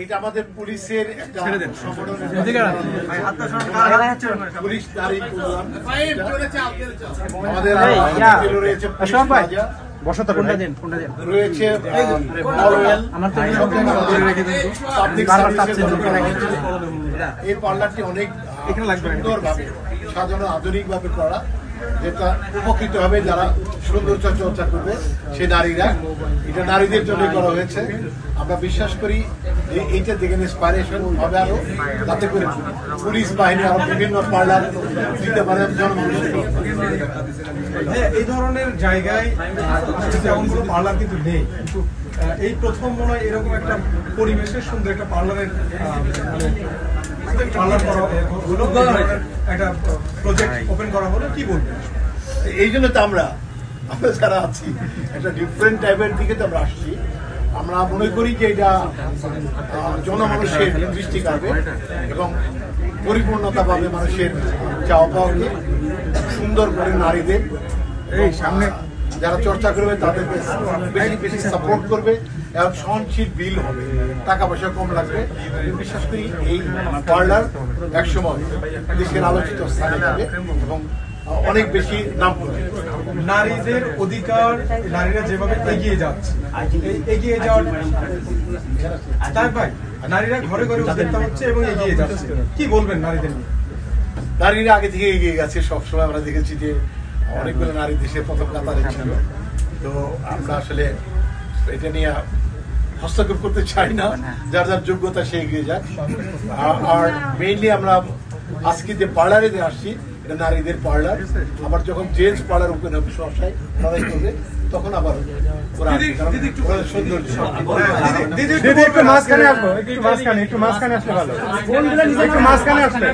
এটা আমাদের পুলিশের একটা পুলিশ নারী আমাদের রয়েছে রয়েছে এই পার্লারটি অনেক সুন্দরভাবে সাজানো, আধুনিক ভাবে করা, যেটা উপকৃত হবে যারা সৌন্দর্য চর্চা করবে সে নারীরা। এটা নারীদের জন্য করা হয়েছে। আমরা বিশ্বাস করি যে এইটা দেখে ইন্সপাইরেশন হবে আরো, যাতে করে পুলিশ বাহিনী আরো বিভিন্ন পার্লার দিতে পারে জনগণের। এই ধরনের জায়গায় তেমন কোনো পার্লার কিন্তু নেই, কিন্তু এই প্রথম মনে হয় এরকম একটা পরিবেশের সুন্দর একটা পার্লারের একটা প্রজেক্ট ওপেন করা হলো। কি বলবেন? এই জন্য তো আমরা যারা আছি একটা ডিফারেন্ট টাইপের দিকে তো আমরা আসছি। আমরা মনে করি যে এটা জনমানুষের দৃষ্টি কাড়বে এবং পরিপূর্ণতা পাবে মানুষের চাওয়া পাওয়াকে, সুন্দর করে নারীদের এই সামনে যারা চর্চা করবে তাদেরকে বেশি বেশি সাপোর্ট করবে এবং সহনশীল বিল হবে, টাকা পয়সা কম লাগবে। বিশ্বাস করি এই পার্লার একসময় দেশের আলোচিত স্থানে যাবে এবং অনেক বেশি নাম করবে। নারীদের অধিকার, নারীরা যেভাবে এগিয়ে যাচ্ছে, এগিয়ে যাওয়ার তাই ভাই নারীরা ঘরে ঘরে উদ্যোক্তা হচ্ছে এবং এগিয়ে যাচ্ছে, কি বলবেন নারীদের নিয়ে? নারীরা আগে থেকে এগিয়ে গেছে, সবসময় আমরা দেখেছি যে অনেকগুলো নারী দেশের প্রথম কাতারে ছিল। তো আমরা আসলে এটা নিয়ে হস্তক্ষেপ করতে চাই না, যার যার যোগ্যতা সে এগিয়ে যাক। আর মেইনলি আমরা আজকে যে পার্লারে আসছি এটা নারীদের পার্লার। আবার যখন জেন্টস পার্লার ওপেন হবে সবসাই লড়াই করবে, তখন আবার সৌন্দর্য। একটু মাঝখানে আসবো, একটু মাঝখানে আসলে ভালো, একটু মাঝখানে আসলে